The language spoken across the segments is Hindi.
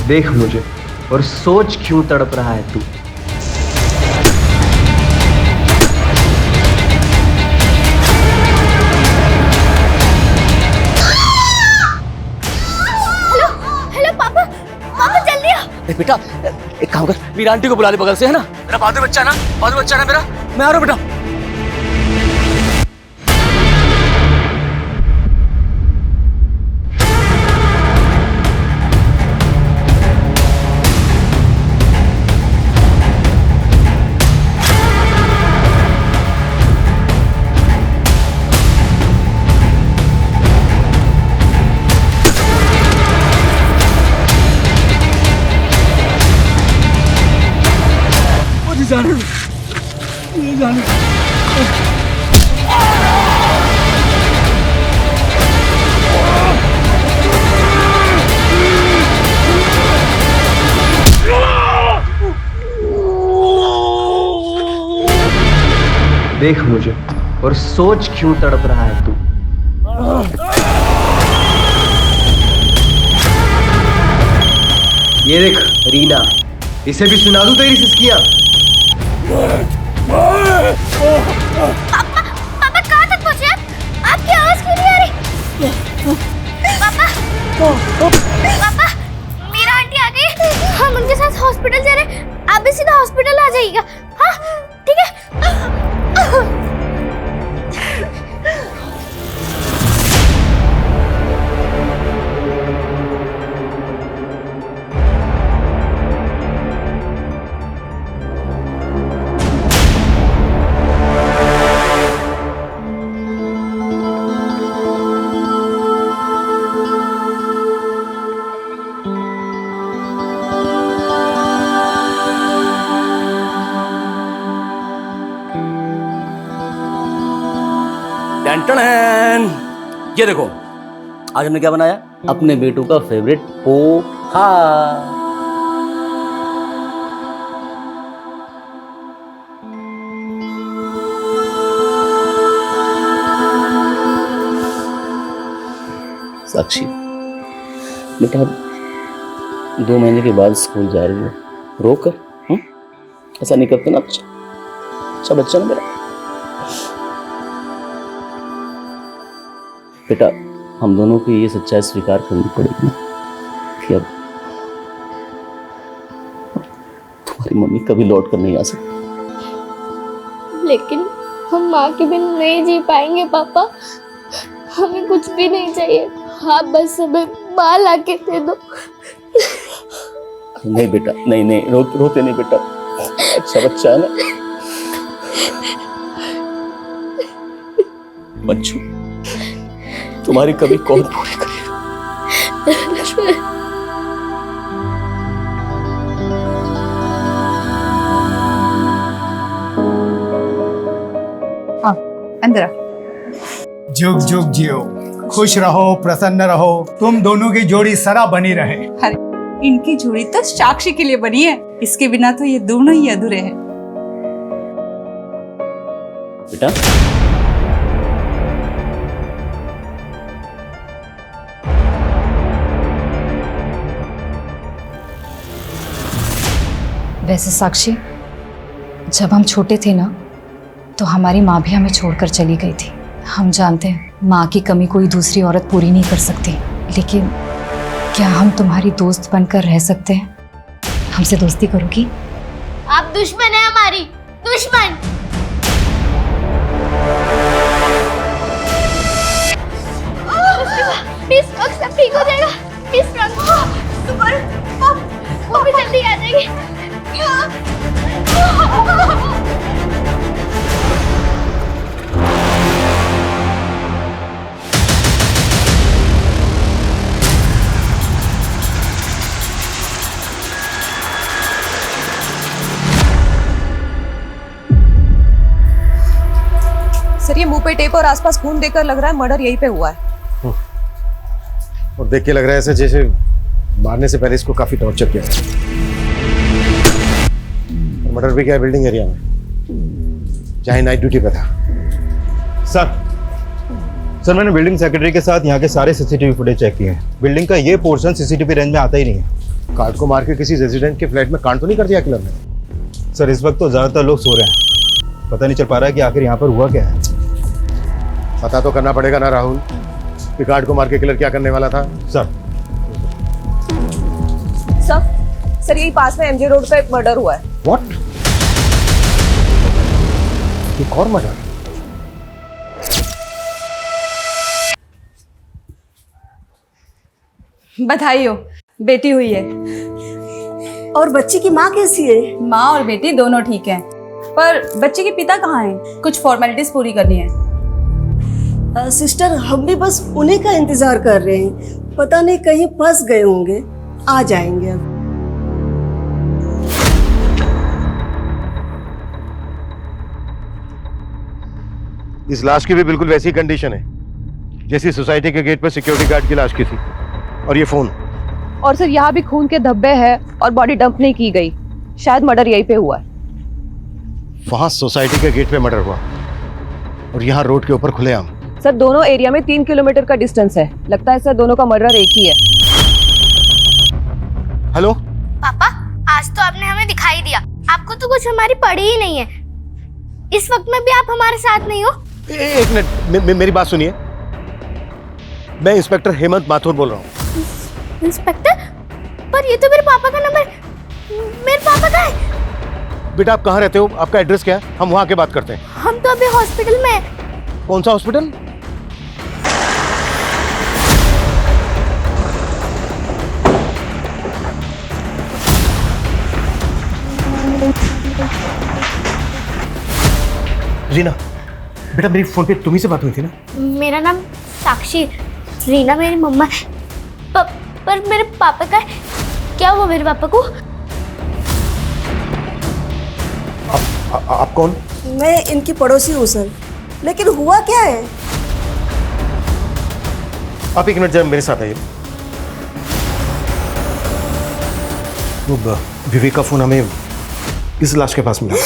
देख मुझे और सोच क्यों तड़प रहा है तू। हेलो हेलो पापा, पापा जल्दी आओ। बेटा एक काम कर, मेरी आंटी को बुला ले बगल से, है ना? मेरा बहादुर बच्चा ना मेरा। मैं आ रहा हूँ बेटा। देख मुझे और सोच क्यों तड़प रहा है तू। ये देख रीना, इसे भी सुना दूं तेरी सिसकियां। पापा कहाँ तक पहुँचे आप? आपकी आवाज क्यों नहीं आ रही? पापा मेरा आंटी आ गई, हम उनके साथ हॉस्पिटल जा रहे हैं। आप भी सीधा हॉस्पिटल आ जाइएगा। हाँ ठीक है। टन ये देखो, आज हमने क्या बनाया? अपने बेटू का फेवरेट पोहा। साक्षी बेटा, 2 महीने के बाद स्कूल जा रही है, रोक। ऐसा नहीं करते ना, अच्छा बच्चा ना मेरा। बेटा हम दोनों को ये सच्चाई स्वीकार करनी पड़ेगी कि अब तुम्हारी मम्मी कभी लौट कर नहीं आ सकती। लेकिन हम माँ के बिन नहीं जी पाएंगे पापा। हमें कुछ भी नहीं चाहिए, आप बस हमें माँ लाके दे दो। नहीं बेटा, नहीं रोते नहीं बेटा, अच्छा बच्चा है ना। बच्चू तुम्हारी कभी कौन पूरी करेगा? हाँ अंदर। जुग जुग जियो, खुश रहो, प्रसन्न रहो, तुम दोनों की जोड़ी सदा बनी रहे। अरे इनकी जोड़ी तो साक्षी के लिए बनी है, इसके बिना तो ये दोनों ही अधूरे हैं। बेटा वैसे साक्षी, जब हम छोटे थे ना तो हमारी माँ भी हमें छोड़कर चली गई थी। हम जानते हैं माँ की कमी कोई दूसरी औरत पूरी नहीं कर सकती, लेकिन क्या हम तुम्हारी दोस्त बनकर रह सकते हैं? हमसे दोस्ती करोगी? आप दुश्मन है हमारी, दुश्मन। इस वक्त सब ठीक हो जाएगा। इस वक्त वो भी जल्दी आ जाएगी। सर ये मुंह पे टेप और आसपास खून देखकर लग रहा है मर्डर यहीं पे हुआ है। और देख के लग रहा है ऐसे जैसे मारने से पहले इसको काफी टॉर्चर किया। मर्डर भी क्या है बिल्डिंग एरिया में, जहाँ नाइट ड्यूटी पे था। सर मैंने बिल्डिंग सेक्रेटरी के साथ यहाँ के सारे सीसीटीवी फुटेज चेक किए हैं। बिल्डिंग का ये पोर्शन सीसीटीवी रेंज में आता ही नहीं है। कार्ड को मार के किसी रेजिडेंट के फ्लैट में कांड तो नहीं कर दिया किलर ने? सर इस वक्त तो ज़्यादातर लोग सो रहे हैं, पता नहीं चल पा रहा है कि आखिर यहाँ पर हुआ क्या है। पता तो करना पड़ेगा ना राहुल कि कार्ड को मार के किलर क्या करने वाला था। सर यही पास में एमजे रोड पे एक मर्डर हुआ है। व्हाट? एक और मर्डर? बधाई हो, बेटी हुई है। और बच्ची की माँ कैसी है? माँ और बेटी दोनों ठीक हैं, पर बच्चे के पिता कहाँ हैं? कुछ फॉर्मेलिटीज पूरी करनी है। सिस्टर हम भी बस उन्हीं का इंतजार कर रहे हैं, पता नहीं कहीं फंस गए होंगे, आ जाएंगे अब। इस लाश की भी बिल्कुल वैसी कंडीशन है जैसी सोसाइटी के गेट पर सिक्योरिटी गार्ड की लाश की थी। और ये फोन। और सर यहाँ भी खून के धब्बे हैं और बॉडी डंप नहीं की गई, शायद मर्डर यहीं पे हुआ है। वहां सोसाइटी के गेट पे मर्डर हुआ और यहाँ रोड के ऊपर खुलेआम। सर दोनों एरिया में 3 किलोमीटर का डिस्टेंस है, लगता है सर दोनों का मर्डर एक ही है। हेलो पापा, आज तो आपने हमें दिखाई दिया, आपको तो कुछ हमारी पड़ी ही नहीं है। इस वक्त में भी आप हमारे साथ नहीं हो। एक मिनट, मेरी बात सुनिए। मैं इंस्पेक्टर हेमंत माथुर बोल रहा हूँ। इंस्पेक्टर? पर ये तो मेरे पापा का नंबर, मेरे पापा का है। बेटा आप कहाँ रहते हो? आपका एड्रेस क्या है? हम वहाँ के बात करते हैं। हम तो अभी हॉस्पिटल में हैं। कौन सा हॉस्पिटल? रीना, बेटा मेरी फोन पे तुम्ही से बात हुई थी ना? मेरा नाम साक्षी, रीना मेरी मम्मा है। पर मेरे पापा का है। क्या हुआ मेरे पापा को? आप कौन? मैं इनकी पड़ोसी हूँ सर, लेकिन हुआ क्या है? आप एक मिनट जरा मेरे साथ आइए। वो विवेक का फोन हमें इस लाश के पास मिला।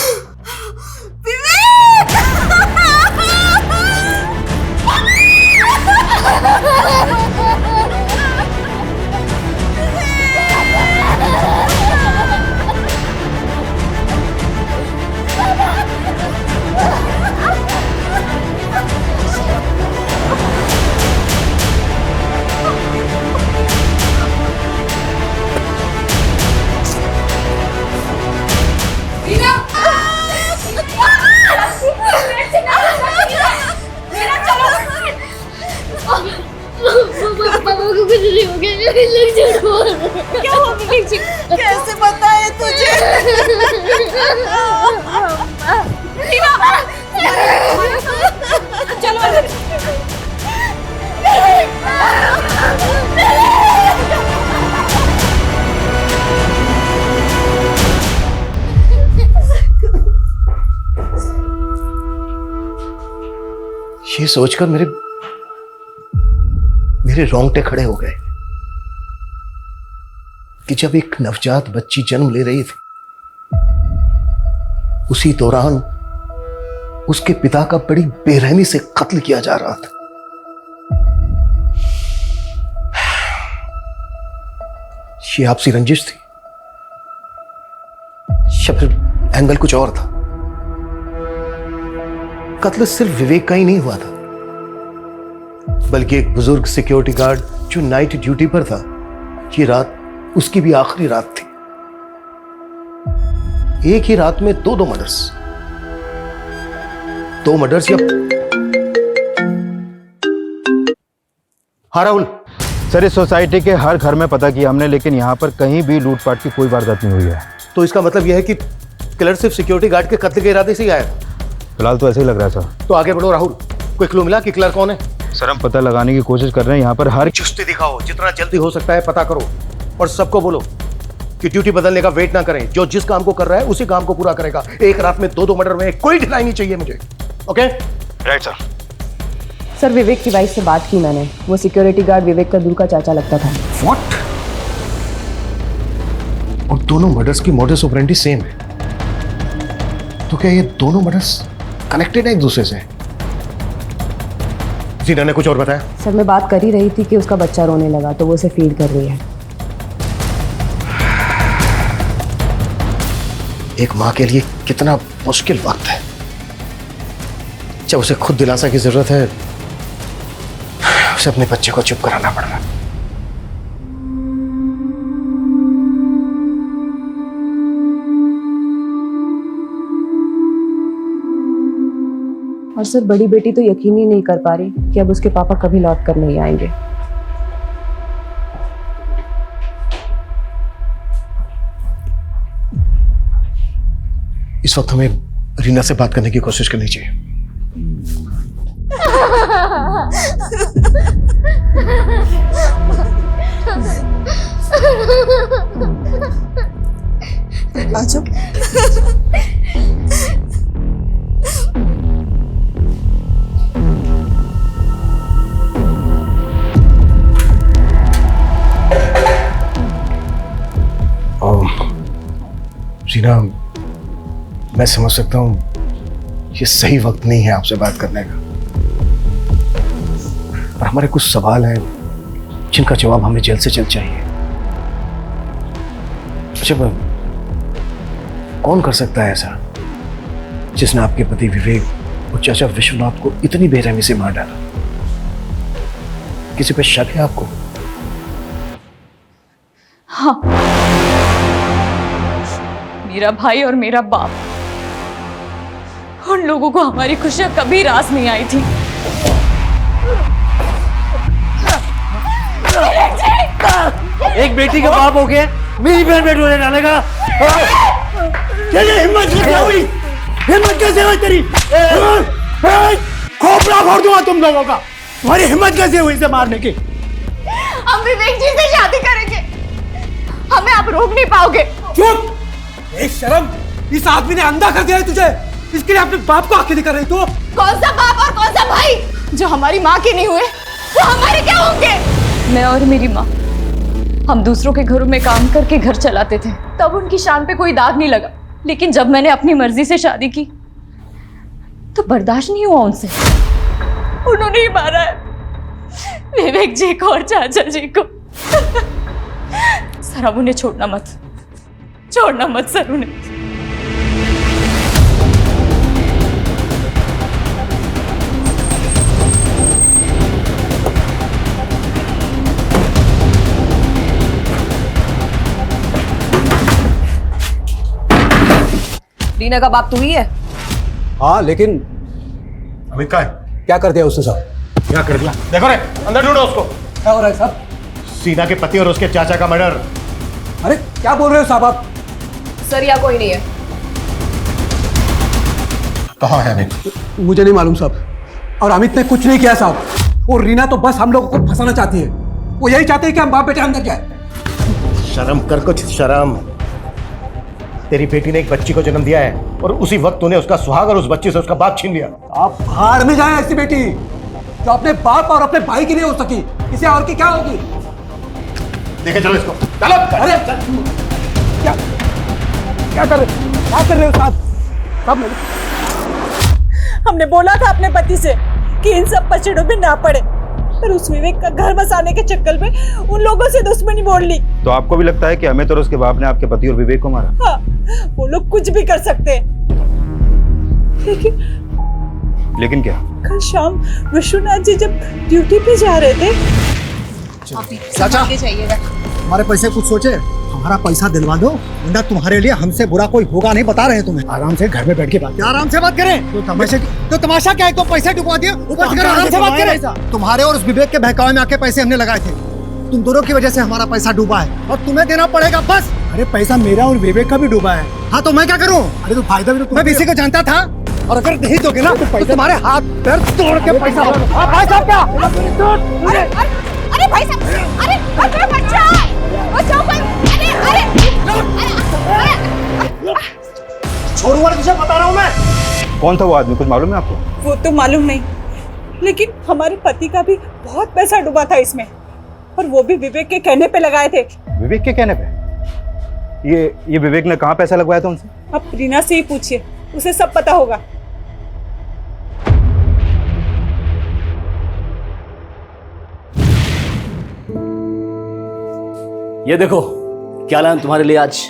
कैसे बताए तुझे? ये सोचकर मेरे रोंगटे खड़े हो गए कि जब एक नवजात बच्ची जन्म ले रही थी, उसी दौरान उसके पिता का बड़ी बेरहमी से कत्ल किया जा रहा था। ये आपसी रंजिश थी या फिर एंगल कुछ और था? कत्ल सिर्फ विवेक का ही नहीं हुआ था, बल्कि एक बुजुर्ग सिक्योरिटी गार्ड जो नाइट ड्यूटी पर था, ये रात उसकी भी आखिरी रात थी। एक ही रात में दो मर्डर्स या हाँ राहुल। सर इस सोसाइटी के हर घर में पता किया हमने, लेकिन यहाँ पर कहीं भी लूटपाट की कोई वारदात नहीं हुई है। तो इसका मतलब यह है कि किलर सिर्फ सिक्योरिटी गार्ड के कत्ल के इरादे से ही आया था? फिलहाल तो ऐसे ही लग रहा है सर। तो आगे बढ़ो राहुल, कोई क्लू मिला कि किलर कौन है? सर हम पता लगाने की कोशिश कर रहे हैं, यहाँ पर हर चुस्ती दिखाओ, जितना जल्दी हो सकता है पता करो, और सबको बोलो कि ड्यूटी बदलने का वेट ना करें। जो जिस काम को कर रहा है उसी काम को पूरा करेगा। एक रात में दो मर्डर में कोई ढिलाई नहीं चाहिए मुझे। Okay right sir. सर विवेक की वाइफ से बात की मैंने, वो सिक्योरिटी गार्ड विवेक का दूर का चाचा लगता था। व्हाट? और दोनों मर्डर्स की मोडस ऑपरेंडी सेम है, तो क्या ये दोनों मर्डर्स कनेक्टेड है एक दूसरे से? जीना ने कुछ और बताया? सर मैं बात कर ही रही थी कि उसका बच्चा रोने लगा तो वो उसे फीड कर रही है। एक माँ के लिए कितना मुश्किल वक्त है जब उसे खुद दिलासा की जरूरत है, उसे अपने बच्चे को चुप कराना पड़ रहा है। और सर बड़ी बेटी तो यकीन ही नहीं कर पा रही कि अब उसके पापा कभी लौट कर नहीं आएंगे। इस वक्त हमें रीना से बात करने की कोशिश करनी चाहिए। आजो। रीना, मैं समझ सकता हूं ये सही वक्त नहीं है आपसे बात करने का, पर हमारे कुछ सवाल हैं जिनका जवाब हमें जल्द से जल्द चाहिए। अच्छा, कौन कर सकता है ऐसा जिसने आपके पति विवेक और चाचा विश्वनाथ को इतनी बेरहमी से मार डाला? किसी पे शक है आपको? हाँ, मेरा भाई और मेरा बाप, उन लोगों को हमारी खुशियां कभी रास नहीं आई थी। एक बेटी का बाप हो गया, मेरी बहन पे डोले डाले का? हिम्मत कैसे हुई? हिम्मत कैसे हुई तेरी? खोपड़ा फोड़ दूंगा तुम लोगों का। तुम्हारी हिम्मत कैसे हुई इसे मारने की? हम विवेक जी से शादी करेंगे, हमें आप रोक नहीं पाओगे। चुप! एक शर्म, इस आदमी ने अंधा कर दिया है तुझे, इसके लिए अपने बाप को आंखें दिखा रही तू? कौन सा बाप और कौन सा भाई? जो हमारी माँ के नहीं हुए वो हमारे क्या होंगे? मैं और मेरी माँ, हम दूसरों के घरों में काम करके घर चलाते थे, तब उनकी शान पे कोई दाग नहीं लगा। लेकिन जब मैंने अपनी मर्जी से शादी की तो बर्दाश्त नहीं हुआ उनसे। उन्होंने ही मारा है विवेक जी को और चाचा जी को। सर अब उन्हें छोड़ना मत सर उन्हें। रीना का बाप तू ही है? हाँ, लेकिन अमित का है? क्या कर दिया उसने साहब? क्या कर दिया? देखो रे, अंदर ढूंढो उसको। क्या हो रहा है साहब? सीना के पति और उसके चाचा का मर्डर। अरे क्या बोल रहे हो साहब आप? सर यहाँ कोई नहीं है। कहाँ है अमित? मुझे नहीं मालूम साहब, और अमित ने कुछ नहीं किया साहब। और रीना तो बस हम लोगों को फंसाना चाहती है। वो यही चाहते हैं कि हम बाप बेटे अंदर जाए। शर्म कर, कुछ शर्म। तेरी बेटी ने एक बच्ची को जन्म दिया है और उसी वक्त तूने उसका सुहाग और उस बच्ची से उसका बाप छीन लिया। आप हार में जाए ऐसी बेटी जो अपने बाप और अपने भाई की नहीं हो सकी, इसे और की क्या होगी? देखे चलो इसको, चलो। अरे क्या कर रहे हो साहब? हमने बोला था अपने पति से कि इन सब पचड़ों में ना पड़े, पर उस विवेक का घर बसाने के चक्कर में उन लोगों से दुश्मनी बोल ली। तो आपको भी लगता है कि अमित और उसके बाप ने आपके पति और विवेक को मारा? हाँ, वो लोग कुछ भी कर सकते हैं। लेकिन क्या? कल शाम विश्वनाथ जी जब ड्यूटी पे जा रहे थे, चाचा हमारे पैसे कुछ सोचे? हमारा पैसा दिलवा दो, वरना तुम्हारे लिए हमसे बुरा कोई होगा नहीं, बता रहे हैं तुम्हें। आराम से घर में बैठ के बात, आराम से बात करें। तो तमाशा क्या है? तो पैसे डुबा दिए, आराम से बात करें। तुम्हारे और उस विवेक के बहकावे में आके पैसे हमने लगाए थे, तुम दोनों की वजह से हमारा पैसा डूबा है और तुम्हें देना पड़ेगा बस। अरे पैसा मेरा और विवेक का भी डूबा है। हाँ तो मैं क्या करूँ? अरे तो फायदा भी तो मैं इसी को जानता था, और अगर नहीं दोगे ना तो पैसे तुम्हारे हाथ पैर तोड़ के पैसा। भाई साहब क्या? अरे भाई साहब, अरे मेरा बच्चा है, बचाओ भाई। अरे छोड़ूंगा तुझे, बता रहा हूँ मैं। कौन था वो आदमी, कुछ मालूम है आपको? वो तो मालूम नहीं, लेकिन हमारे पति का भी बहुत पैसा डूबा था इसमें, और वो भी विवेक के कहने पे लगाए थे। विवेक के कहने पे? ये विवेक ने कहाँ पैसा लगवाया था उनसे? अब रीना से ही पूछिए, उसे सब पता होगा। ये देखो क्या लाया तुम्हारे लिए आज,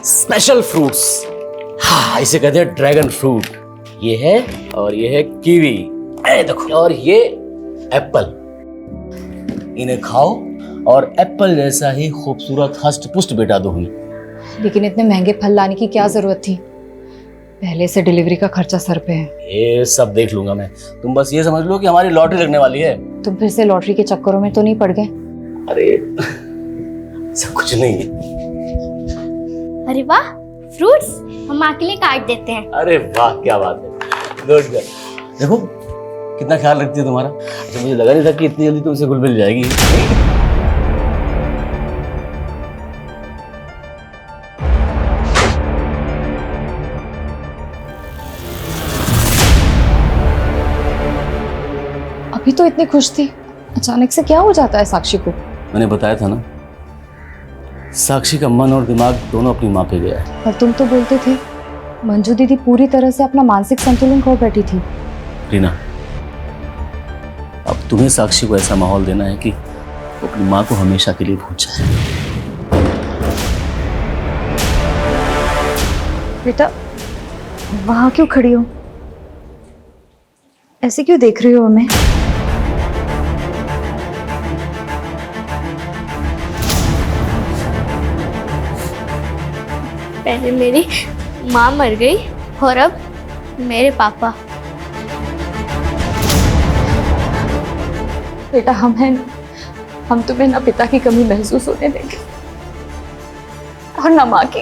स्पेशल फ्रूट्स। हाँ, इसे कहते हैं ड्रैगन फ्रूट। ये है, और ये है कीवी, ए देखो, और ये एप्पल। इन्हें खाओ और एप्पल जैसा ही खूबसूरत हष्ट पुष्ट बेटा दो हमें। लेकिन इतने महंगे फल लाने की क्या जरूरत थी? पहले से डिलीवरी का खर्चा सर पे है। ये सब देख लूंगा मैं, तुम बस ये समझ लो कि हमारी लॉटरी लगने वाली है। तुम फिर से लॉटरी के चक्करों में तो नहीं पड़ गए? अरे सब कुछ नहीं है। अरे वाह, फ्रूट्स हम माँ के लिए काट देते हैं। अरे वाह, क्या बात है, गुड गुड। देखो कितना ख्याल रखती है तुम्हारा। अच्छा, मुझे लगा नहीं था कि इतनी जल्दी तुमसे घुल मिल जाएगी। अभी तो इतनी खुश थी, अचानक से क्या हो जाता है साक्षी को? मैंने बताया था ना, साक्षी का मन और दिमाग दोनों अपनी माँ पे गया है। पर तुम तो बोलते थे मंजू दीदी पूरी तरह से अपना मानसिक संतुलन खो बैठी थी। रीना, अब तुम्हें साक्षी को ऐसा माहौल देना है कि वो अपनी माँ को हमेशा के लिए भूल जाए। बेटा, वहां क्यों खड़ी हो? ऐसे क्यों देख रही हो हमें? पहले मेरी माँ मर गई और अब मेरे पापा। बेटा, हम हैं ना, हम तुम्हें ना पिता की कमी महसूस होने देंगे और ना माँ की।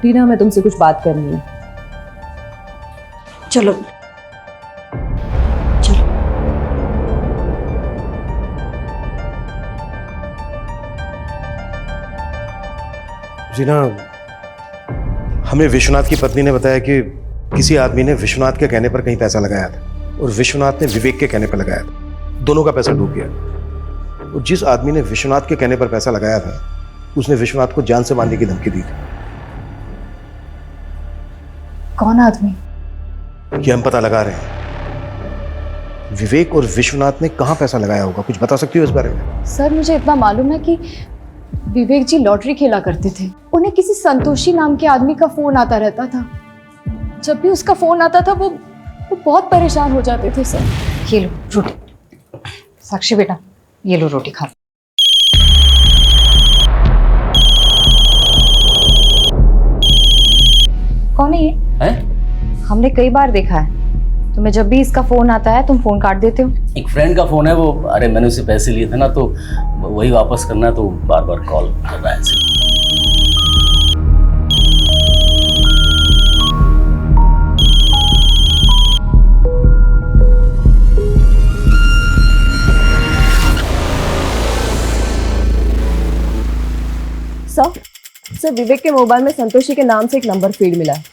रीना, हमें तुमसे कुछ बात करनी है। चलो जीना, हमें विश्वनाथ की पत्नी ने बताया कि किसी आदमी ने विश्वनाथ के कहने पर कहीं पैसा लगाया था और विश्वनाथ ने विवेक के कहने पर लगाया था। दोनों का पैसा डूब गया। और जिस आदमी ने विश्वनाथ के कहने पर पैसा लगाया था, उसने विश्वनाथ को जान से मारने की धमकी दी थी। कौन आदमी? ये हम पता लगा रहे हैं। विवेक और विश्वनाथ ने कहाँ पैसा लगाया होगा, कुछ बता सकती हो इस बारे में? सर, मुझे इतना मालूम है कि विवेक जी लॉटरी खेला करते थे। उन्हें किसी संतोषी नाम के आदमी का फोन आता रहता था। जब भी उसका फोन आता था वो बहुत परेशान हो जाते थे सर। ये लो रोटी। साक्षी बेटा, ये लो रोटी खा। कौन है ये? हमने कई बार देखा है। तुम्हें जब भी इसका फोन आता है तुम फोन काट देते हो। एक फ्रेंड का फोन है वो। अरे मैंने उसे पैसे लिए थे ना, तो वही वापस करना है, तो बार बार कॉल कर रहा है। सर, विवेक के मोबाइल में संतोषी के नाम से एक नंबर फीड मिला है।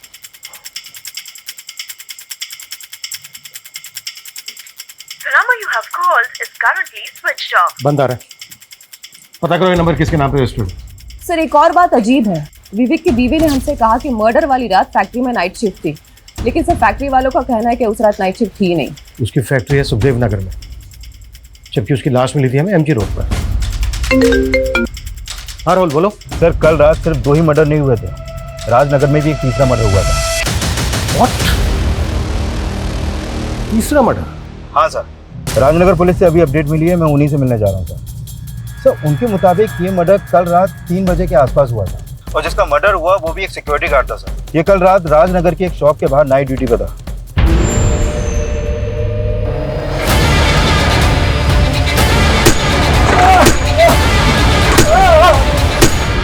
बंद आ रहा है, पता करो ये नंबर किसके नाम पे रजिस्टर्ड। सर, एक और बात अजीब है। विवेक की बीवी ने हमसे कहा कि मर्डर वाली रात फैक्ट्री में नाइट शिफ्ट थी, लेकिन सर फैक्ट्री वालों का कहना है कि उस रात नाइट शिफ्ट थी ही नहीं। उसकी फैक्ट्री है सुखदेव नगर में, जबकि उसकी लाश मिली थी हमें एमजी रोड पर। हाँ राहुल बोलो। सर, कल रात सिर्फ 2 ही मर्डर नहीं हुए थे, राजनगर में भी एक तीसरा मर्डर हुआ था। व्हाट? तीसरा मर्डर? हाँ सर, राजनगर पुलिस से अभी अपडेट मिली है, मैं उन्हीं से मिलने जा रहा हूँ सर। सर, उनके मुताबिक ये मर्डर कल रात 3 बजे के आसपास हुआ था, और जिसका मर्डर हुआ वो भी एक सिक्योरिटी गार्ड था सर। ये कल रात राजनगर की एक शॉप के बाहर नाइट ड्यूटी पर था।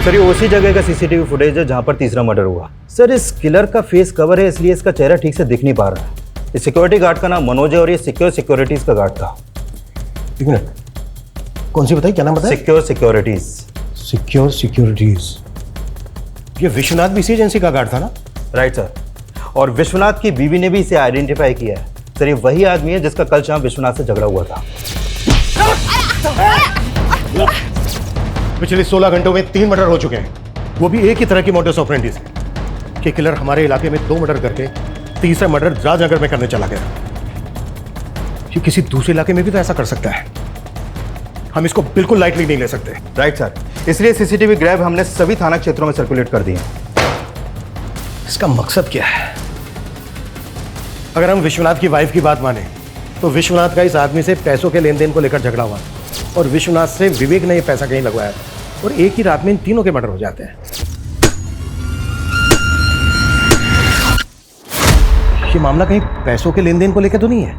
सर, ये उसी जगह का सीसीटीवी फुटेज है जहां पर तीसरा मर्डर हुआ। सर, इस किलर का फेस कवर है, इसलिए इसका चेहरा ठीक से दिख नहीं पा रहा है। इस सिक्योरिटी गार्ड का नाम मनोज है और ये सिक्योरिटीज का गार्ड था। एक मिनट, कौन सी बताई, क्या नाम बताया? Secure securities. Secure securities. ये विश्वनाथ भी इसी एजेंसी का गार्ड था ना? Right sir. और विश्वनाथ की बीवी ने भी इसे आइडेंटिफाई किया है। सर ये वही आदमी है जिसका कल शाम विश्वनाथ से झगड़ा हुआ था। पिछले 16 घंटों में 3 मर्डर हो चुके हैं, वो भी एक ही तरह की मोडस ऑपरेंडी से। कि किलर हमारे इलाके में 2 मर्डर करके तीसरा मर्डर राजनगर में करने चला गया। ये किसी दूसरे इलाके में भी तो ऐसा कर सकता है। हम इसको बिल्कुल लाइटली नहीं ले सकते। राइट सर, इसलिए सीसीटीवी ग्रैब हमने सभी थाना क्षेत्रों में सर्कुलेट कर दिए। इसका मकसद क्या है? अगर हम विश्वनाथ की वाइफ की बात माने तो विश्वनाथ का इस आदमी से पैसों के लेन देन को लेकर झगड़ा हुआ और विश्वनाथ से विवेक ने ये पैसा कहीं लगवाया था और एक ही रात में इन तीनों के मर्डर हो जाते हैं। ये मामला कहीं पैसों के लेन देन को लेकर तो नहीं है?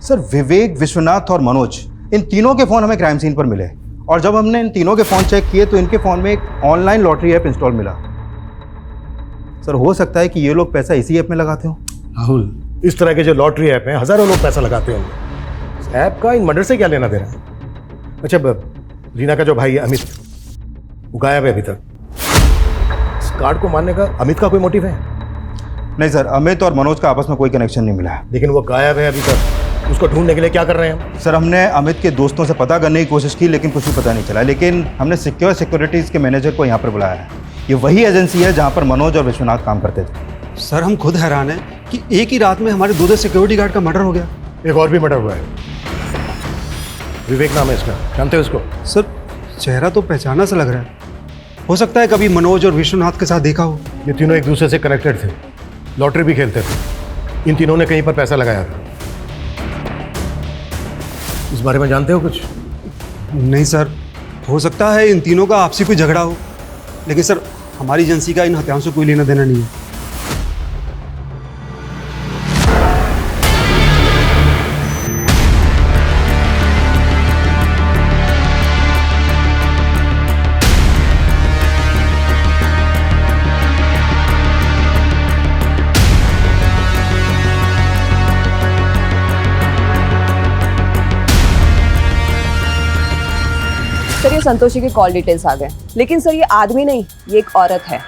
सर विवेक, विश्वनाथ और मनोज, इन तीनों के फोन हमें क्राइम सीन पर मिले और जब हमने इन तीनों के फोन चेक किए तो इनके फोन में एक ऑनलाइन लॉटरी ऐप इंस्टॉल मिला। सर हो सकता है कि ये लोग पैसा इसी ऐप में लगाते हो। राहुल, इस तरह के जो लॉटरी ऐप हैं हजारों लोग पैसा लगाते होंगे। इस ऐप का इन मर्डर से क्या लेना देना है? अच्छा, रीना का जो भाई है अमित, वो गायब है अभी तक। इस कार्ड को मारने का अमित का कोई मोटिव है? नहीं सर, अमित और मनोज का आपस में कोई कनेक्शन नहीं मिला है। लेकिन वो गायब है अभी तक, उसको ढूंढने के लिए क्या कर रहे हैं हम? सर हमने अमित के दोस्तों से पता करने की कोशिश की लेकिन कुछ भी पता नहीं चला। लेकिन हमने सिक्योर सिक्योरिटीज़ के मैनेजर को यहाँ पर बुलाया है। ये वही एजेंसी है जहाँ पर मनोज और विश्वनाथ काम करते थे। सर हम खुद हैरान हैं कि एक ही रात में हमारे 2 सिक्योरिटी गार्ड का मर्डर हो गया। एक और भी मर्डर हुआ है, विवेक नाम है इसका, जानते हो इसको? सर चेहरा तो पहचाना सा लग रहा है, हो सकता है कभी मनोज और विश्वनाथ के साथ देखा हो। ये तीनों एक दूसरे से कनेक्टेड थे, लॉटरी भी खेलते थे। इन तीनों ने कहीं पर पैसा लगाया था। इस बारे में जानते हो कुछ? नहीं सर, हो सकता है इन तीनों का आपसी कोई झगड़ा हो, लेकिन सर हमारी एजेंसी का इन हत्याओं से कोई लेना देना नहीं है। सर ये संतोषी के कॉल डिटेल्स आ गए, लेकिन सर ये आदमी नहीं, ये एक औरत है।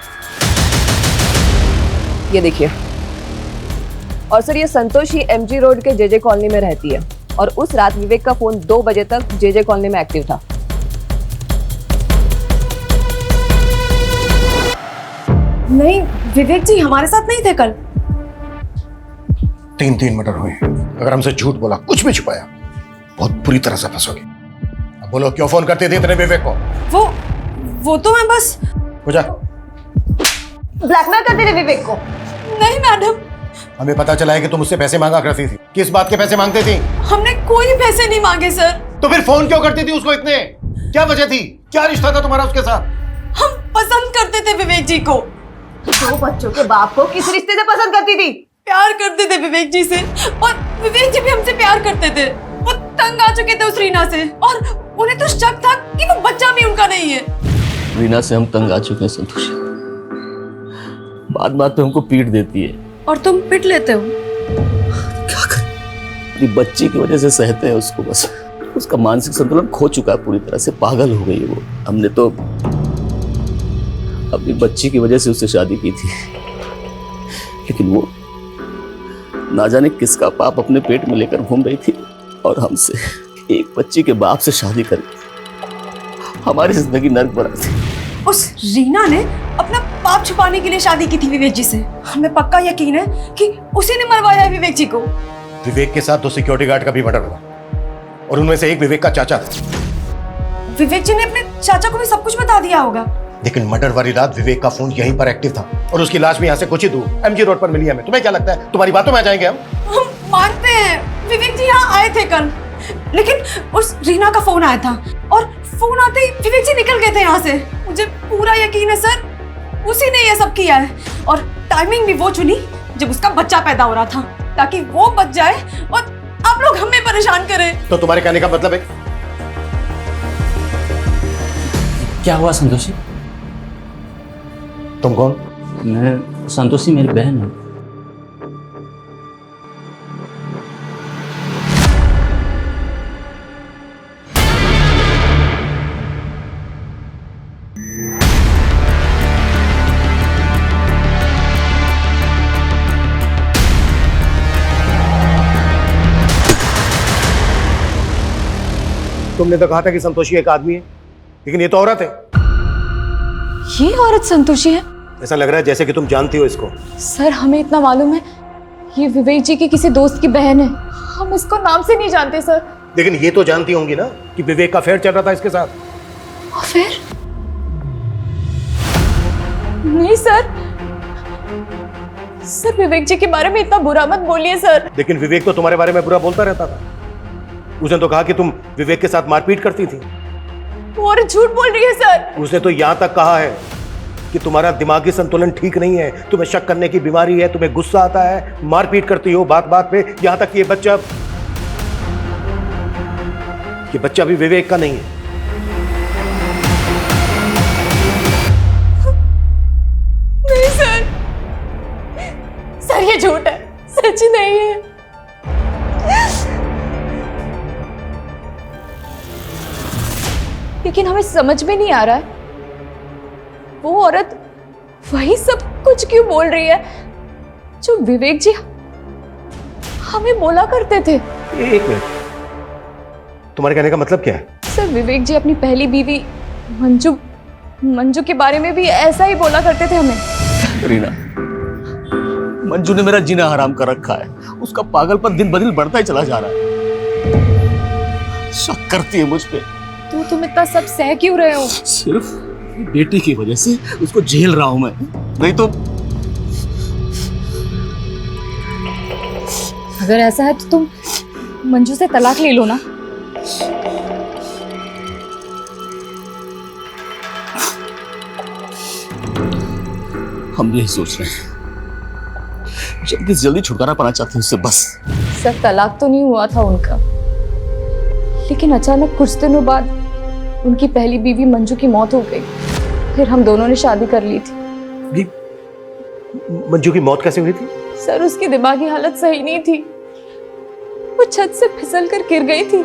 ये देखिए। और सर ये संतोषी एमजी रोड के जेजे कॉलोनी में रहती है और उस रात विवेक का फोन 2 बजे तक जेजे कॉलोनी में एक्टिव था। नहीं, विवेक जी हमारे साथ नहीं थे कल। 3 मर्डर हुए। अगर हमसे झूठ बोला, कुछ भी छुपाया, बहुत बुरी तरह से फंसोगे। अब बोलो, क्यों फोन करते थे इतने विवेक को? वो तो मैं बस पूजा, ब्लैकमेल करते थे विवेक को। नहीं मैडम, हमें पता चला है कि तुम उससे पैसे मांगा करती थी। किस बात के पैसे मांगती थी? हमने कोई पैसे नहीं मांगे सर। तो फिर फोन क्यों करती थी उसको इतने? क्या वजह थी? क्या रिश्ता था तुम्हारा उसके साथ? हम पसंद करते थे विवेक जी को। 2 बच्चों के बाप को किस रिश्ते से पसंद करती थी? प्यार करते थे विवेक जी से और विवेक जी भी हमसे प्यार करते थे। वो तंग आ चुके थे उस रीना से और उन्हें तो शक था कि वो बच्चा भी उनका नहीं है। रीना से हम तंग आ चुके हैं संतोषी। बात पे हमको पीट देती है। और तुम पिट लेते हो? क्या करें, ये बच्ची की वजह से सहते हैं उसको। बस उसका मानसिक संतुलन खो चुका है, पूरी तरह से पागल हो गई है वो। हमने तो अपनी बच्ची की वजह से उससे शादी की थी, लेकिन वो ना जाने किसका पाप अपने पेट में लेकर घूम रही थी और हमसे, एक बच्ची के बाप से शादी करके हमारी जिंदगी नर्क बना थी। उस रीना ने अपना पाप छुपाने के लिए शादी की थी विवेक जी से। हमें पक्का यकीन है कि उसी ने मरवाया है विवेक जी को। विवेक के साथ 2 सिक्योरिटी गार्ड का भी मर्डर हुआ और उनमें से एक विवेक का चाचा था। विवेक जी ने अपने चाचा को भी सब कुछ बता दिया होगा। लेकिन मर्डर वाली रात विवेक का फोन यहीं पर एक्टिव था और उसकी लाश भी यहाँ से कुछ ही दूर एमजी रोड पर मिली हमें। तुम्हें क्या लगता है तुम्हारी बातों में आ जाएंगे हम मानते हैं विवेक जी यहाँ आए थे कल, लेकिन उस रीना का फोन आया था और फोन आते ही विवेक जी निकल गए थे यहाँ से। मुझे पूरा यकीन है सर, उसी ने ये सब किया है और टाइमिंग भी वो चुनी जब उसका बच्चा पैदा हो रहा था, ताकि वो बच जाए और आप लोग हमें परेशान करें। तो तुम्हारे कहने का मतलब है? क्या हुआ संतोषी? तुम कौन? मैं संतोषी, मेरी बहन है। तुमने तो कहा था कि संतोषी एक आदमी है, लेकिन ये तो औरत है। ये औरत संतोषी है? ऐसा लग रहा है जैसे कि तुम जानती हो इसको। सर हमें इतना मालूम है, ये विवेक जी की किसी दोस्त की बहन है। हम इसको नाम से नहीं जानते सर। लेकिन ये तो जानती होंगी ना कि विवेक का अफेयर चल रहा था इसके साथ। अफेयर? नहीं सर, सर विवेक जी के बारे में इतना बुरा मत बोलिए सर। लेकिन विवेक तो तुम्हारे बारे में बुरा बोलता रहता था। उसने तो कहा कि तुम विवेक के साथ मारपीट करती थी। और झूठ बोल रही है सर। उसने तो यहां तक कहा है कि तुम्हारा दिमागी संतुलन ठीक नहीं है, तुम्हें शक करने की बीमारी है, तुम्हें गुस्सा आता है, मारपीट करती हो बात बात पे। यहां तक कि ये बच्चा भी विवेक का नहीं है। नहीं सर, सर ये झूठ है, सच नहीं है। लेकिन हमें समझ में नहीं आ रहा है वो औरत वही सब कुछ क्यों बोल रही है जो विवेक जी हमें बोला करते थे। एक मिनट, तुम्हारे कहने का मतलब क्या है? सर विवेक जी अपनी पहली बीवी मंजू के बारे में भी ऐसा ही बोला करते थे हमें। रीना, मंजू ने मेरा जीना हराम कर रखा है। उसका पागलपन दिन ब दिन बढ़ता ही चला जा रहा है। शक करती है मुझ पे। तो तुम इतना सब सह क्यों रहे हो? सिर्फ बेटी की वजह से उसको झेल रहा हूं मैं, नहीं तो। अगर ऐसा है तो तुम मंजू से तलाक ले लो ना। हम यही सोच रहे हैं, जल्दी से जल्दी छुटकारा पाना चाहते हैं उससे बस। सर तलाक तो नहीं हुआ था उनका, लेकिन अचानक कुछ दिनों बाद उनकी पहली बीवी मंजू की मौत हो गई। फिर हम दोनों ने शादी कर ली थी। मंजू की मौत कैसे हुई थी? सर उसकी दिमागी हालत सही नहीं थी, वो छत से फिसल कर गिर गई थी।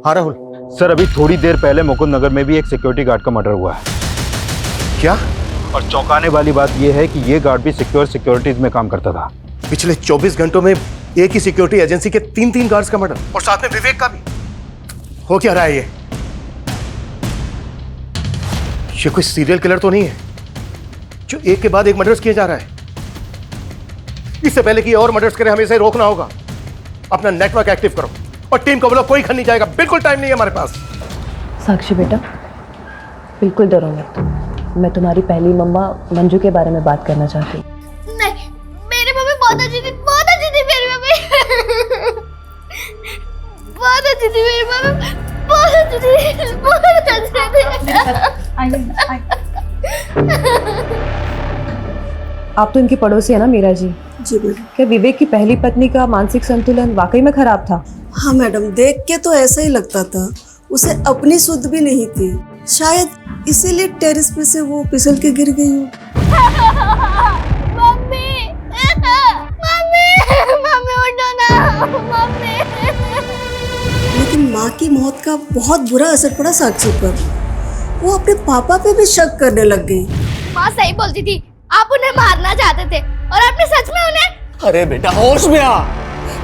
हाँ राहुल। सर अभी थोड़ी देर पहले मुकुंद नगर में भी एक सिक्योरिटी गार्ड का मर्डर हुआ है। क्या? और चौंकाने वाली बात यह है कि ये गार्ड भी सिक्योरिटीज में काम करता था। पिछले 24 घंटों में एक ही सिक्योरिटी एजेंसी के 3 गार्ड्स का मर्डर, और साथ में विवेक का भी। हो क्या रहा है ये कोई सीरियल किलर तो नहीं है जो एक के बाद एक मर्डर्स किए जा रहा है? इससे पहले कि और मर्डर्स करें हमें इसे रोकना होगा। अपना नेटवर्क एक्टिव करो और टीम को बोलो कोई घर नहीं जाएगा। बिल्कुल टाइम नहीं है हमारे पास। साक्षी बेटा, बिल्कुल डरो मत। मैं तुम्हारी पहली मम्मा मंजू के बारे में बात करना चाहती हूँ। नहीं, मेरी मम्मी बहुत अच्छी थी, बहुत अच्छी थी मेरी मम्मी। बहुत अच्छी थी मेरी मम्मी, बहुत अच्छी थी, बहुत अच्छी थी। आप तो इनकी पड़ोसी है ना मीरा जी? जी मैडम। क्या विवेक की पहली पत्नी का मानसिक संतुलन वाकई में खराब था? हाँ मैडम, देख के तो ऐसा ही लगता था। उसे अपनी सुध भी नहीं थी, शायद इसीलिए टेरेस पे से वो फिसल के गिर गई हो। मम्मी, मम्मी, मम्मी उठो ना, मम्मी। लेकिन माँ की मौत का बहुत बुरा असर पड़ा साक्षी पर। वो अपने पापा पे भी शक करने लग गई। माँ सही बोलती थी, आप उन्हें मारना चाहते थे और आपने सच में उन्हें। अरे बेटा होश में आ।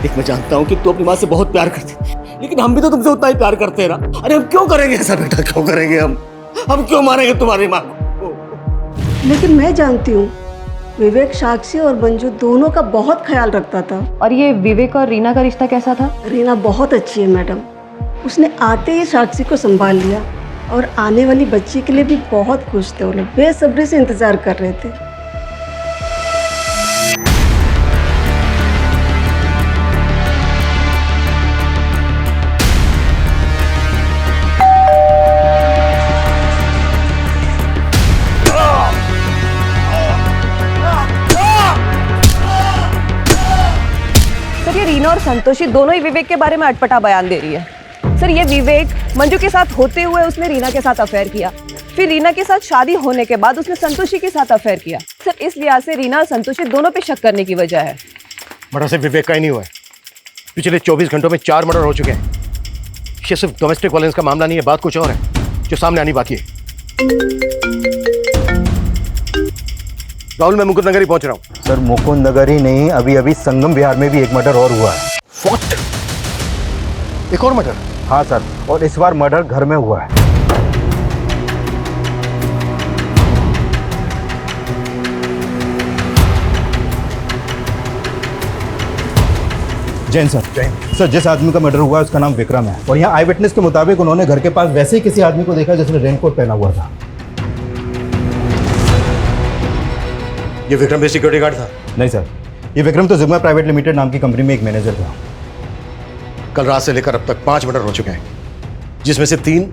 देख मैं जानता हूँ कि तू अपनी माँ से बहुत प्यार करती थी, लेकिन हम भी तो तुमसे उतना ही प्यार करते हैं ना। अरे हम क्यों करेंगे ऐसा बेटा, क्यों करेंगे हम क्यों मारेंगे तुम्हारी माँ को? लेकिन मैं जानती हूँ विवेक साक्षी और मंजू दोनों का बहुत ख्याल रखता था। और ये विवेक और रीना का रिश्ता कैसा था? रीना बहुत अच्छी है मैडम। उसने आते ही साक्षी को संभाल लिया और आने वाली बच्ची के लिए भी बहुत खुश थे। वो लोग बेसब्री से इंतजार कर रहे थे। सर ये रीना और संतोषी दोनों ही विवेक के बारे में अटपटा बयान दे रही है। सर ये विवेक मंजू के साथ होते हुए उसने रीना के साथ अफेयर किया, फिर रीना के साथ शादी होने के बाद उसने संतोषी के साथ अफेयर किया। सर इस लिहाज से रीना और संतोषी दोनों पे शक करने की वजह है। मर्डर से विवेक का ही नहीं हुआ है, पिछले 24 घंटों में 4 मर्डर हो चुके हैं। ये सिर्फ डोमेस्टिक वायलेंस का मामला नहीं है, बात कुछ और है जो सामने आनी बाकी है। राहुल, मैं मुकुंद नगर ही पहुंच रहा हूं। सर मुकुंद नगर ही नहीं, अभी अभी संगम बिहार में भी एक मर्डर और हुआ है। What? एक और मर्डर? हाँ सर, और इस बार मर्डर घर में हुआ है। जैन सर, सर जिस आदमी का मर्डर हुआ है उसका नाम विक्रम है, और यहाँ आई विटनेस के मुताबिक उन्होंने घर के पास वैसे ही किसी आदमी को देखा जिसने रेनकोट पहना हुआ था। ये विक्रम भी सिक्योरिटी गार्ड था? नहीं सर, ये विक्रम तो जिग्मा प्राइवेट लिमिटेड नाम की कंपनी में एक मैनेजर था। कल रात से लेकर अब तक 5 मर्डर हो चुके हैं, जिसमें से 3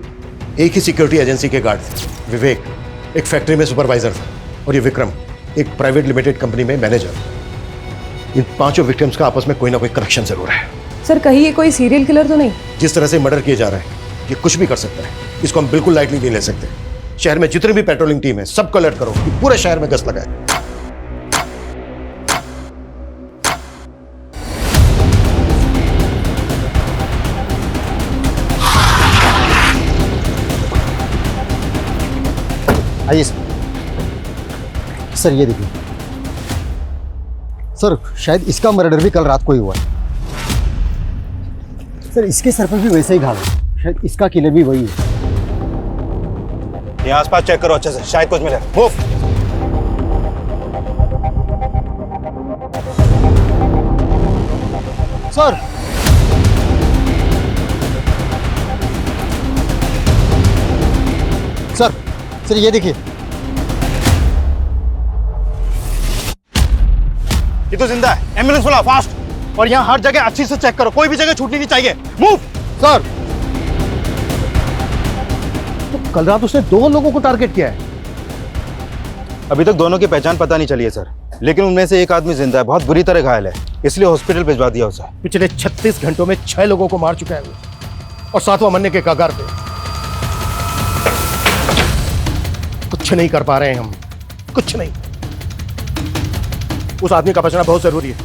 एक ही सिक्योरिटी एजेंसी के गार्ड थे। विवेक एक फैक्ट्री में सुपरवाइजर था, और ये विक्रम एक प्राइवेट लिमिटेड कंपनी में मैनेजर। इन 5 विक्टिम्स का आपस में कोई ना कोई कनेक्शन जरूर है। सर कहीं ये कोई सीरियल किलर तो नहीं? जिस तरह से मर्डर किए जा रहे हैं, ये कुछ भी कर सकता है, इसको हम बिल्कुल लाइटली नहीं ले सकते। शहर में जितनी भी पेट्रोलिंग टीम है सबको अलर्ट करो कि पूरे शहर में गश्त लगाए। आइए सर, ये देखिए सर, शायद इसका मर्डर भी कल रात को ही हुआ है। सर इसके सर पर भी वैसे ही घाव है, शायद इसका किलर भी वही है। ये आसपास चेक करो अच्छे से, शायद कुछ मिले। मूव। सर सर सर ये देखिए, ये तो जिंदा है। एम्बुलेंस बुलाओ फास्ट, और यहाँ हर जगह अच्छी से चेक करो, कोई भी जगह छूटनी नहीं चाहिए। मूव। सर तो कल रात उसने 2 लोगों को टारगेट किया है। अभी तक दोनों की पहचान पता नहीं चली है सर, लेकिन उनमें से एक आदमी जिंदा है, बहुत बुरी तरह घायल है, इसलिए हॉस्पिटल भिजवा दिया उसे। पिछले 36 घंटों में 6 लोगों को मार चुका है वो, और 7वां मरने के कगार पे। कुछ नहीं कर पा रहे हैं हम, कुछ नहीं। उस आदमी का बचना बहुत जरूरी है,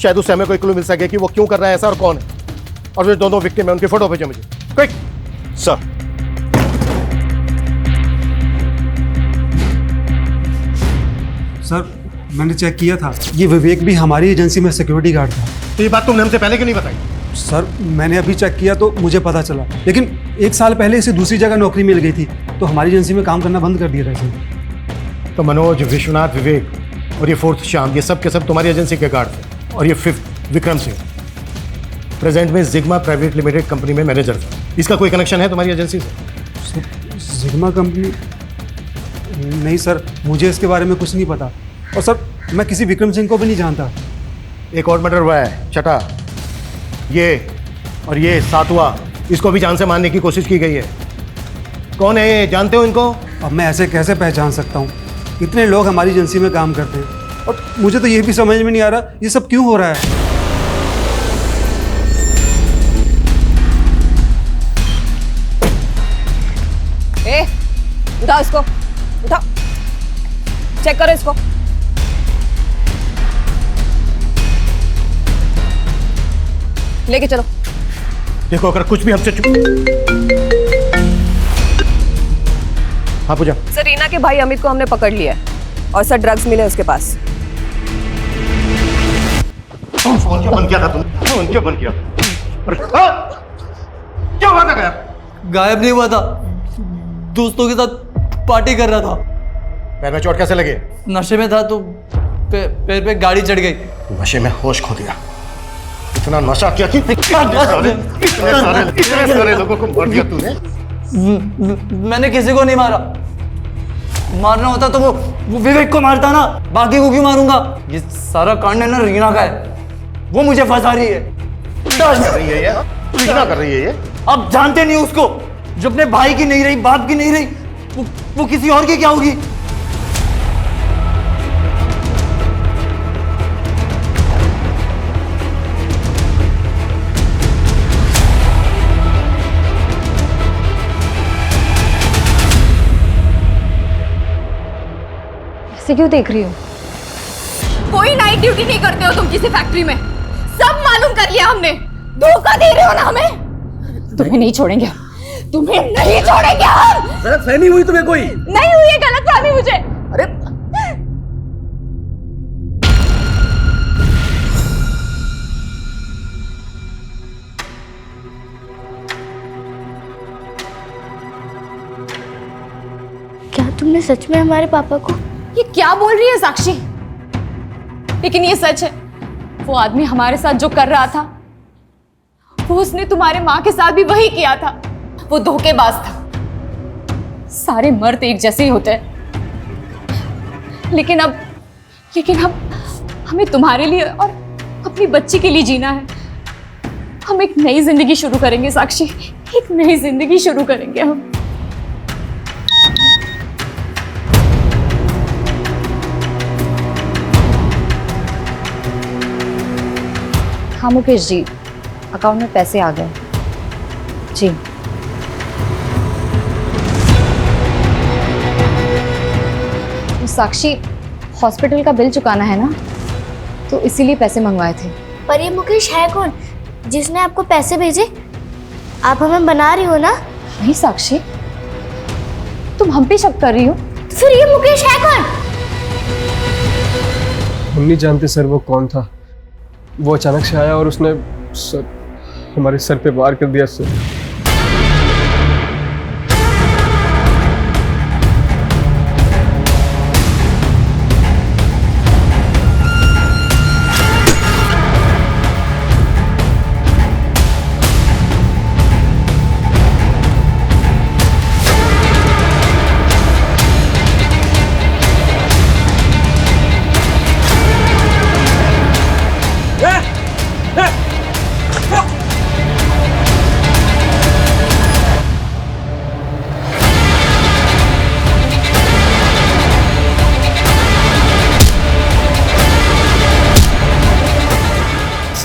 शायद उससे हमें कोई क्लू मिल सके कि वो क्यों कर रहा है ऐसा और कौन है। और जो दोनों विक्टिम है उनकी फोटो भेजो मुझे, क्विक। सर सर मैंने चेक किया था, ये विवेक भी हमारी एजेंसी में सिक्योरिटी गार्ड था। तो ये बात तुमने हमसे पहले क्यों नहीं बताई? सर मैंने अभी चेक किया तो मुझे पता चला, लेकिन 1 साल पहले इसे दूसरी जगह नौकरी मिल गई थी, तो हमारी एजेंसी में काम करना बंद कर दिया था इसे। तो मनोज, विश्वनाथ, विवेक और ये 4th श्याम, ये सब के सब तुम्हारी एजेंसी के गार्ड थे, और ये 5th विक्रम सिंह प्रेजेंट में जिग्मा प्राइवेट लिमिटेड कंपनी में मैनेजर था। इसका कोई कनेक्शन है तुम्हारी एजेंसी से? जिग्मा कंपनी? नहीं सर, मुझे इसके बारे में कुछ नहीं पता, और सर मैं किसी विक्रम सिंह को भी नहीं जानता। एक और मर्डर हुआ है, 6ठा, ये और ये 7वां, इसको भी जान से मारने की कोशिश की गई है। कौन है ये, जानते हो इनको? अब मैं ऐसे कैसे पहचान सकता हूँ, इतने लोग हमारी एजेंसी में काम करते हैं, और मुझे तो ये भी समझ में नहीं आ रहा ये सब क्यों हो रहा है। उठाओ इसको, उठाओ, चेक करो इसको। लेके चलो। देखो अगर कुछ भी हमसे हाँ पूजा। सर रीना के भाई अमित को हमने पकड़ लिया है, और सर ड्रग्स मिले उसके पास। फोन क्यों बंद किया था तुमने? फोन क्यों बंद किया? क्या हुआ था गायब? गायब नहीं हुआ था, दोस्तों के साथ पार्टी कर रहा था। पैर में चोट कैसे लगे? नशे में था तो पैर पे गाड़ी चढ़ गई। नशे में होश खो दिया। इतना नशा किया कि इतने सारे लोगों को मार दिया तूने। मैंने किसी को नहीं मारा, मारना होता तो वो विवेक को मारता ना, बाकी को क्यों मारूंगा? ये सारा कांड है ना रीना का है, वो मुझे फंसा रही है। रीना कर रही है ये। आप जानते नहीं उसको, जो अपने भाई की नहीं रही, बाप की नहीं रही, वो किसी और की क्या होगी? ऐसे क्यों देख रही हो? कोई नाइट ड्यूटी नहीं करते हो तुम किसी फैक्ट्री में, सब मालूम कर लिया हमने। धोखा दे रहे हो ना हमें। तुम्हें नहीं छोड़ेंगे, तुम्हें नहीं छोड़ेंगे हम। गलतफहमी हुई तुम्हें कोई? नहीं हुई है गलतफहमी मुझे। अरे क्या तुमने सच में हमारे पापा को? ये क्या बोल रही है साक्षी? लेकिन ये सच है, वो आदमी हमारे साथ जो कर रहा था वो उसने तुम्हारे माँ के साथ भी वही किया था। वो धोखेबाज था। सारे मर्द एक जैसे ही होते हैं, लेकिन अब हमें तुम्हारे लिए और अपनी बच्ची के लिए जीना है। हम एक नई जिंदगी शुरू करेंगे साक्षी, एक नई जिंदगी शुरू करेंगे हम। हाँ मुकेश जी, अकाउंट में पैसे आ गए जी। साक्षी, हॉस्पिटल का बिल चुकाना है ना, तो इसीलिए पैसे मंगवाए थे। पर ये मुकेश है कौन जिसने आपको पैसे भेजे? आप हमें बना रही हो ना? नहीं साक्षी, तुम हम पे शक कर रही हो। तो फिर ये मुकेश है कौन? हम नहीं जानते सर वो कौन था। वो अचानक से आया और उसने हमारे सर पे वार कर दिया सर।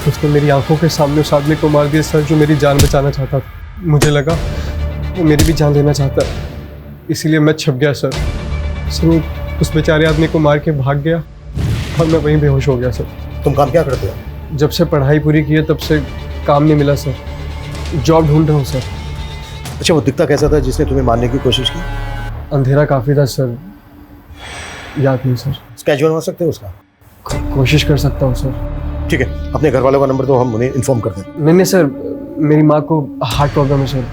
उसने मेरी आंखों के सामने उस आदमी को मार दिया सर, जो मेरी जान बचाना चाहता था। मुझे लगा वो मेरी भी जान लेना चाहता, इसीलिए मैं छप गया सर। वो उस बेचारे आदमी को मार के भाग गया और मैं वहीं बेहोश हो गया सर। तुम काम क्या करते हो? जब से पढ़ाई पूरी की है तब से काम नहीं मिला सर, जॉब ढूंढ रहा हूँ सर। अच्छा, वो दिखता कैसा था जिसने तुम्हें मारने की कोशिश की? अंधेरा काफ़ी था सर, याद नहीं सर। स्केच बनवा सकते हो उसका? कोशिश कर सकता हूँ सर। ठीक है, अपने घर वालों का नंबर दो, हम उन्हें इन्फॉर्म कर दें। नहीं सर, मेरी माँ को हार्ट प्रॉब्लम है सर।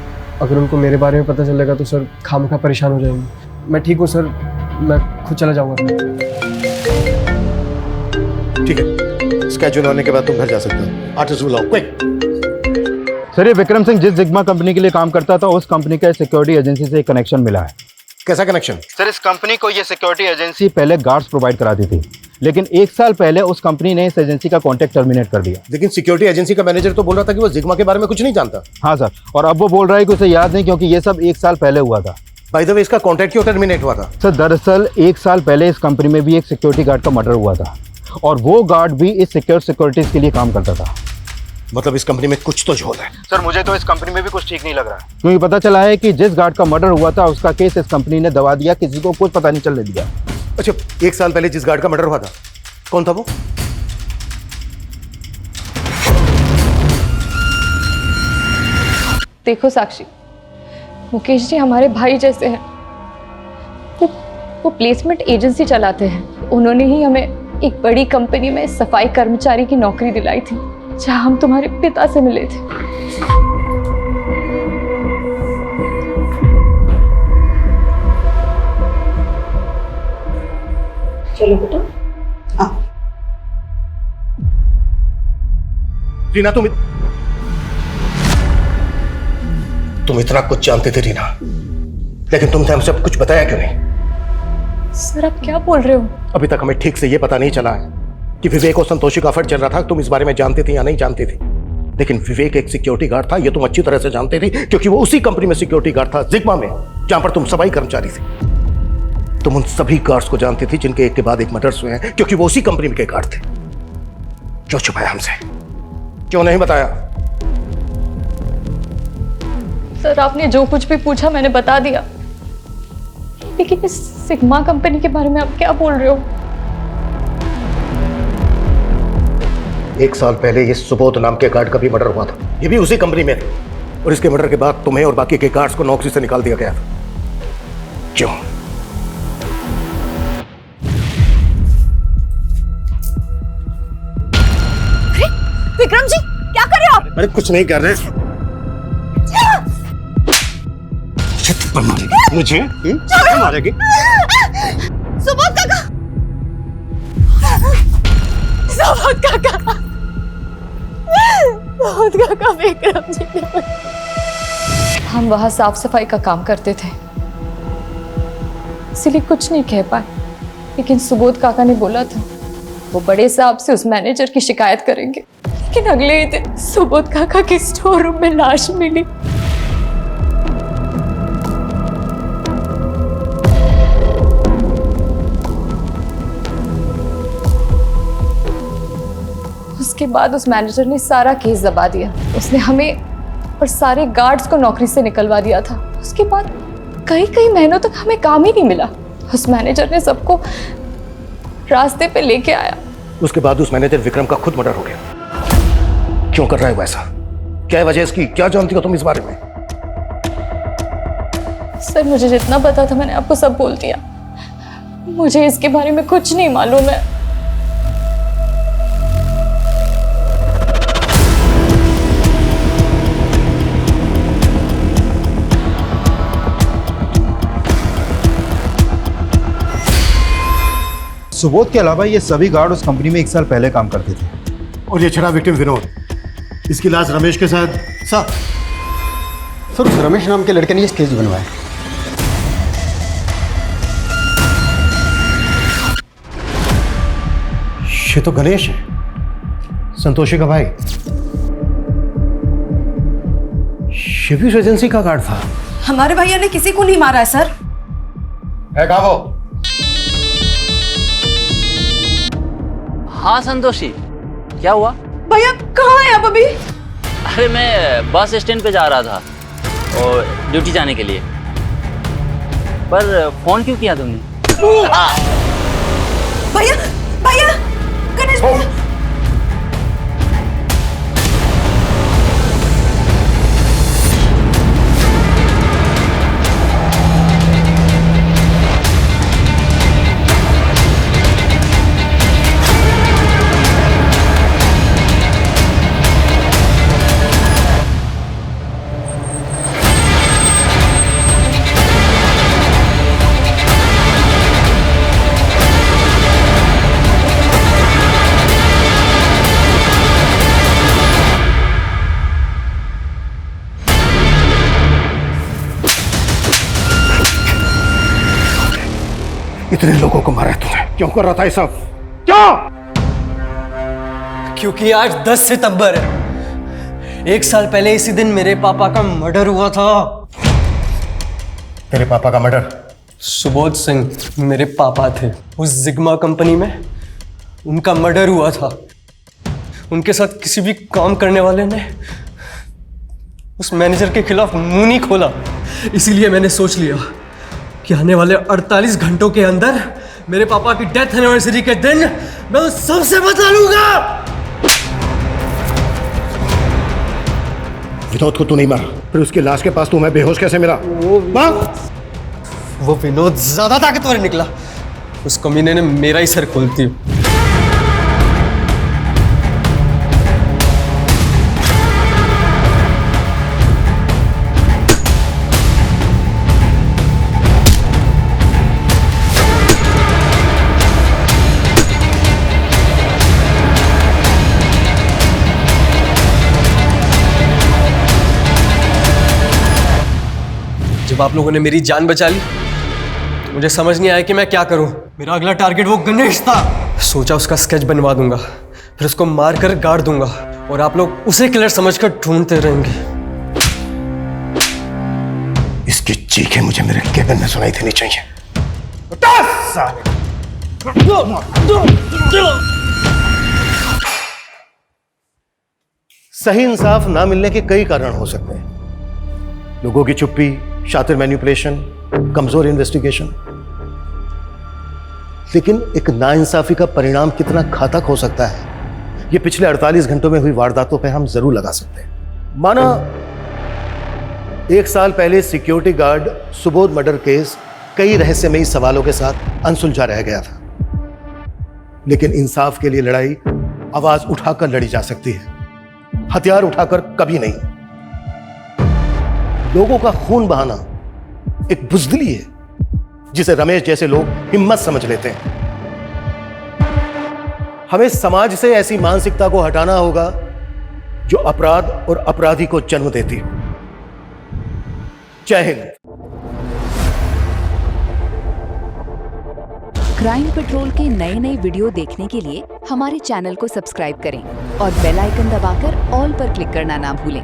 अगर उनको मेरे बारे में पता चलेगा तो सर खामखा परेशान हो जाएंगे। मैं ठीक हूँ सर, मैं खुद चला जाऊँगा। ठीक है, स्केच होने के बाद तुम घर जा सकते हो। आर्टिस्ट बुलाओ, क्विक। सर, ये विक्रम सिंह जिस जिग्मा कंपनी के लिए काम करता था, उस कंपनी का सिक्योरिटी एजेंसी से एक कनेक्शन मिला है। कैसा कनेक्शन? सर, इस कंपनी को ये सिक्योरिटी एजेंसी पहले गार्ड्स प्रोवाइड कराती थी, लेकिन 1 साल पहले उस कंपनी ने इस एजेंसी का कॉन्ट्रैक्ट टर्मिनेट कर दिया। लेकिन सिक्योरिटी एजेंसी का मैनेजर तो बोल रहा था कि वो जिग्मा के बारे में कुछ नहीं जानता। हाँ सर, और अब वो बोल रहा है कि उसे याद नहीं, क्योंकि ये सब 1 साल पहले हुआ था। बाय द वे, इसका कॉन्ट्रैक्ट क्यों टर्मिनेट हुआ था? सर, दरअसल 1 साल पहले इस कंपनी में भी एक सिक्योरिटी गार्ड का मर्डर हुआ था, और वो गार्ड भी इस सिक्योरिटीज के लिए काम करता था। मतलब इस कंपनी में कुछ तो झोल है। सर, मुझे तो इस कंपनी में भी कुछ ठीक नहीं लग रहा है, क्योंकि पता चला है कि जिस गार्ड का मर्डर हुआ था उसका केस इस कंपनी ने दबा दिया, किसी को कुछ पता नहीं चलने दिया। अच्छा, 1 साल पहले जिस गार्ड का मर्डर हुआ था, कौन था वो? देखो साक्षी, मुकेश जी हमारे भाई जैसे हैं। वो प्लेसमेंट एजेंसी चलाते हैं। उन्होंने ही हमें एक बड़ी कंपनी में सफाई कर्मचारी की नौकरी दिलाई थी, जहां हम तुम्हारे पिता से मिले थे। चलो बेटा। रीना, तुम इतना कुछ जानते थे रीना, लेकिन तुमने हमसे अब कुछ बताया क्यों नहीं? सर, आप क्या बोल रहे हो? अभी तक हमें ठीक से ये पता नहीं चला है कि विवेक और संतोषी का अफेयर चल रहा था। तुम इस बारे में जानते थे या नहीं जानते थे? लेकिन विवेक एक सिक्योरिटी गार्ड था, ये तुम अच्छी तरह से जानते थे, क्योंकि वो उसी कंपनी में सिक्योरिटी गार्ड था, जिग्मा में, जहां पर तुम सफाई कर्मचारी थे। तुम उन सभी गार्ड्स को जानते थे जिनके एक के बाद एक मर्डर्स हुए हैं, क्योंकि वो उसी कंपनी के गार्ड थे। क्यों छुपाया हमसे? क्यों नहीं बताया? सर, आपने जो कुछ भी पूछा मैंने बता दिया, लेकिन इस सिग्मा कंपनी के बारे में आप क्या बोल रहे हो? 1 साल पहले ये सुबोध नाम के गार्ड का भी मर्डर हुआ था, ये भी उसी कंपनी में थे, और इसके मर्डर के बाद तुम्हें और बाकी के गार्ड्स को नौकरी से निकाल दिया गया था। क्यों? विक्रम जी क्या कर रहे हो आप? अरे कुछ नहीं कर रहे। मुझे मारेगी? सुबोध काका, सुबोध काका, सुबोध काका, विक्रम जी। हम वहाँ साफ सफाई का काम करते थे, इसलिए कुछ नहीं कह पाए, लेकिन सुबोध काका ने बोला था वो बड़े साहब से उस मैनेजर की शिकायत करेंगे। लेकिन अगले ही दिन सुबोध काका के स्टोर रूम में लाश मिली। उसके बाद उस मैनेजर ने सारा केस दबा दिया। उसने हमें और सारे गार्ड्स को नौकरी से निकलवा दिया था। उसके बाद कई महीनों तक हमें काम ही नहीं मिला। उस मैनेजर ने सबको रास्ते पे लेके आया। उसके बाद उस मैनेजर विक्रम का खुद मर्डर हो गया। क्यों कर रहा है वैसा? क्या वजह इसकी? क्या जानती हो तुम इस बारे में? सर, मुझे जितना पता था मैंने आपको सब बोल दिया। मुझे इसके बारे में कुछ नहीं मालूम है। सुबोध के अलावा ये सभी गार्ड उस कंपनी में 1 साल पहले काम करते थे। और ये छड़ा विक्टिम विनोद, इसकी लाश रमेश के साथ। सर उस रमेश नाम के लड़के ने ये स्केच बनवाया। ये तो गणेश है, संतोषी का भाई। ये भी उस एजेंसी का गार्ड था। हमारे भैया ने किसी को नहीं मारा है सर। है कहाँ वो? हाँ संतोषी, क्या हुआ? भैया कहाँ है आप अभी? अरे मैं बस स्टैंड पे जा रहा था और ड्यूटी जाने के लिए। पर फोन क्यों किया तुमने? भैया, भैया, गणेश भैया। इतने लोगों को मारा तूने, क्यों कर रहा था ये सब? क्यों? क्योंकि आज 10 सितंबर है। 1 साल पहले इसी दिन मेरे पापा का मर्डर हुआ था। तेरे पापा का मर्डर? सुबोध सिंह मेरे पापा थे। उस जिग्मा कंपनी में उनका मर्डर हुआ था। उनके साथ किसी भी काम करने वाले ने उस मैनेजर के खिलाफ मुंह नहीं खोला। इसीलिए मैंने सोच लिया कि आने वाले 48 घंटों के अंदर मेरे पापा की डेथ एनिवर्सरी के दिन मैं उन सबसे बता लूंगा। विनोद को तू नहीं मारा, फिर उसकी लाश के पास तू मैं बेहोश कैसे मिला? वो विनोद ज्यादा ताकतवर निकला। उस कमीने ने मेरा ही सर खोल दिया। जब आप लोगों ने मेरी जान बचा ली तो मुझे समझ नहीं आया कि मैं क्या करूं। मेरा अगला टारगेट वो गणेश था। सोचा उसका स्केच बनवा दूंगा, फिर उसको मार कर गाड़ दूंगा और आप लोग उसे किलर समझकर ढूंढते रहेंगे। इसकी चीखें मुझे मेरे केबिन में सुनाई देनी चाहिए। सही इंसाफ ना मिलने के कई कारण हो सकते हैं। लोगों की चुप्पी, शातिर मैनिपुलेशन, कमजोर इन्वेस्टिगेशन। लेकिन एक नाइंसाफी का परिणाम कितना घातक हो सकता है ये पिछले 48 घंटों में हुई वारदातों पे हम जरूर लगा सकते हैं। माना 1 साल पहले security guard Subodh murder case कई रहस्यमयी सवालों के साथ अनसुलझा रह गया था, लेकिन इंसाफ के लिए लड़ाई आवाज उठाकर लड़ी जा सकती है, हथियार उठाकर कभी नहीं। लोगों का खून बहाना एक बुज़दिली है जिसे रमेश जैसे लोग हिम्मत समझ लेते हैं। हमें समाज से ऐसी मानसिकता को हटाना होगा जो अपराध और अपराधी को जन्म देती है। जय हिंद। क्राइम पेट्रोल के नए वीडियो देखने के लिए हमारे चैनल को सब्सक्राइब करें और बेल आइकन दबाकर ऑल पर क्लिक करना ना भूलें।